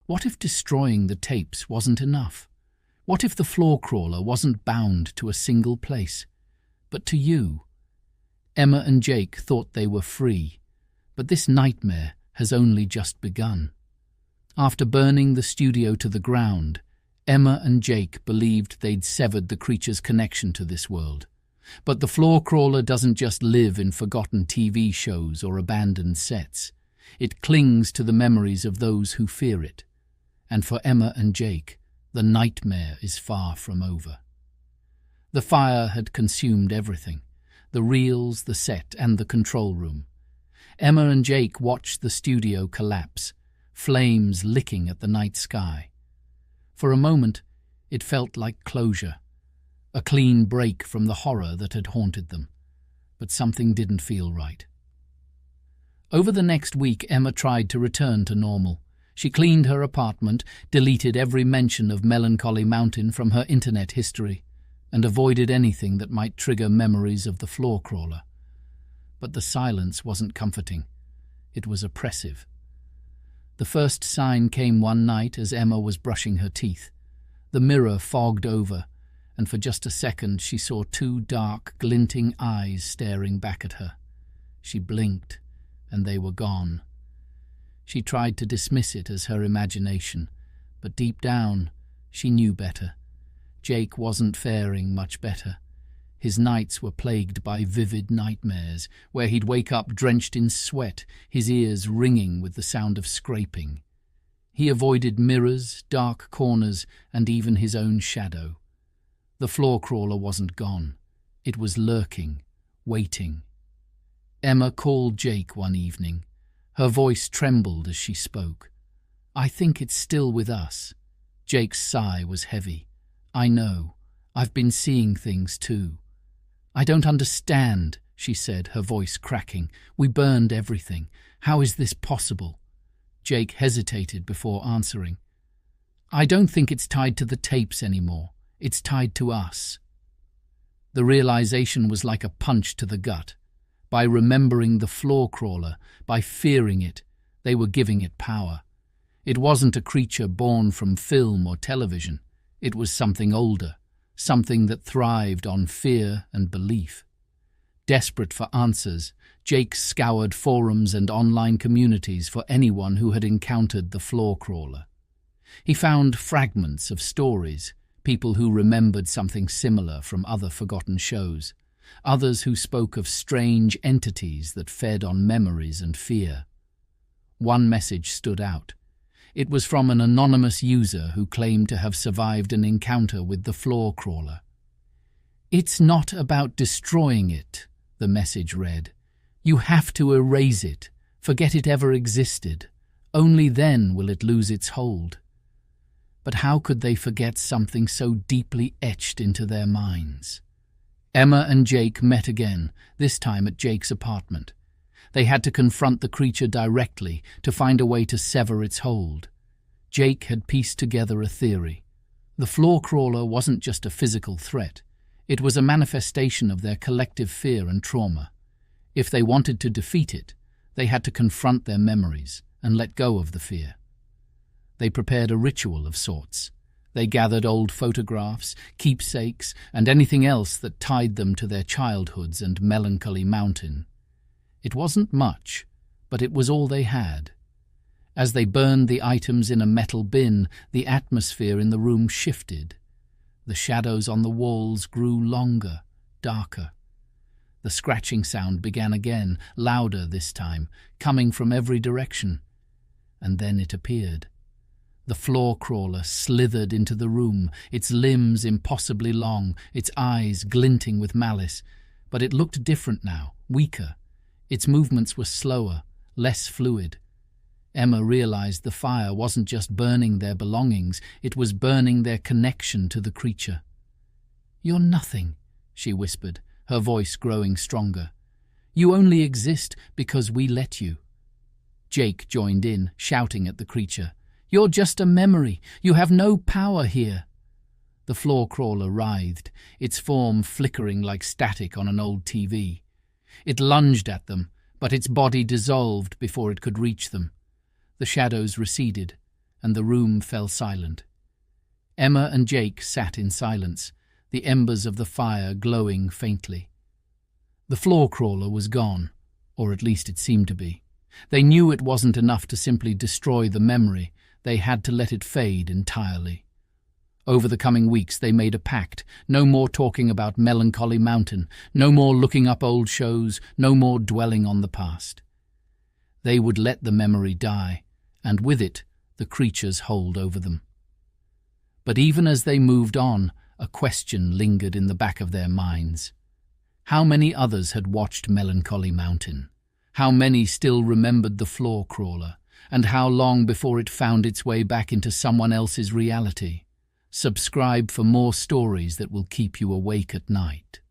What if destroying the tapes wasn't enough? What if the floor crawler wasn't bound to a single place, but to you? Emma and Jake thought they were free, but this nightmare has only just begun. After burning the studio to the ground, Emma and Jake believed they'd severed the creature's connection to this world. But the floor crawler doesn't just live in forgotten TV shows or abandoned sets. It clings to the memories of those who fear it. And for Emma and Jake, the nightmare is far from over. The fire had consumed everything: the reels, the set, and the control room. Emma and Jake watched the studio collapse, flames licking at the night sky. For a moment, it felt like closure, a clean break from the horror that had haunted them. But something didn't feel right. Over the next week, Emma tried to return to normal. She cleaned her apartment, deleted every mention of Melancholy Mountain from her internet history, and avoided anything that might trigger memories of the floor crawler. But the silence wasn't comforting. It was oppressive. The first sign came one night as Emma was brushing her teeth. The mirror fogged over, and for just a second she saw two dark, glinting eyes staring back at her. She blinked, and they were gone. She tried to dismiss it as her imagination, but deep down, she knew better. Jake wasn't faring much better. His nights were plagued by vivid nightmares, where he'd wake up drenched in sweat, his ears ringing with the sound of scraping. He avoided mirrors, dark corners, and even his own shadow. The floor crawler wasn't gone. It was lurking, waiting. Emma called Jake one evening. Her voice trembled as she spoke. "I think it's still with us." Jake's sigh was heavy. "I know. I've been seeing things too." "I don't understand," she said, her voice cracking. "We burned everything. How is this possible?" Jake hesitated before answering. "I don't think it's tied to the tapes anymore. It's tied to us." The realization was like a punch to the gut. By remembering the floor crawler, by fearing it, they were giving it power. It wasn't a creature born from film or television. It was something older, something that thrived on fear and belief. Desperate for answers, Jake scoured forums and online communities for anyone who had encountered the floor crawler. He found fragments of stories, people who remembered something similar from other forgotten shows, others who spoke of strange entities that fed on memories and fear. One message stood out. It was from an anonymous user who claimed to have survived an encounter with the floor crawler. "It's not about destroying it," the message read. "You have to erase it, forget it ever existed. Only then will it lose its hold." But how could they forget something so deeply etched into their minds? Emma and Jake met again, this time at Jake's apartment. They had to confront the creature directly to find a way to sever its hold. Jake had pieced together a theory. The floor crawler wasn't just a physical threat. It was a manifestation of their collective fear and trauma. If they wanted to defeat it, they had to confront their memories and let go of the fear. They prepared a ritual of sorts. They gathered old photographs, keepsakes, and anything else that tied them to their childhoods and Melancholy Mountain. It wasn't much, but it was all they had. As they burned the items in a metal bin, the atmosphere in the room shifted. The shadows on the walls grew longer, darker. The scratching sound began again, louder this time, coming from every direction. And then it appeared. The floor crawler slithered into the room, its limbs impossibly long, its eyes glinting with malice. But it looked different now, weaker. Its movements were slower, less fluid. Emma realized the fire wasn't just burning their belongings, it was burning their connection to the creature. "You're nothing," she whispered, her voice growing stronger. "You only exist because we let you." Jake joined in, shouting at the creature. "You're just a memory. You have no power here." The floor crawler writhed, its form flickering like static on an old TV. It lunged at them, but its body dissolved before it could reach them. The shadows receded, and the room fell silent. Emma and Jake sat in silence, the embers of the fire glowing faintly. The floor crawler was gone, or at least it seemed to be. They knew it wasn't enough to simply destroy the memory, they had to let it fade entirely. Over the coming weeks they made a pact, no more talking about Melancholy Mountain, no more looking up old shows, no more dwelling on the past. They would let the memory die, and with it, the creature's hold over them. But even as they moved on, a question lingered in the back of their minds. How many others had watched Melancholy Mountain? How many still remembered the floor crawler? And how long before it found its way back into someone else's reality? Subscribe for more stories that will keep you awake at night.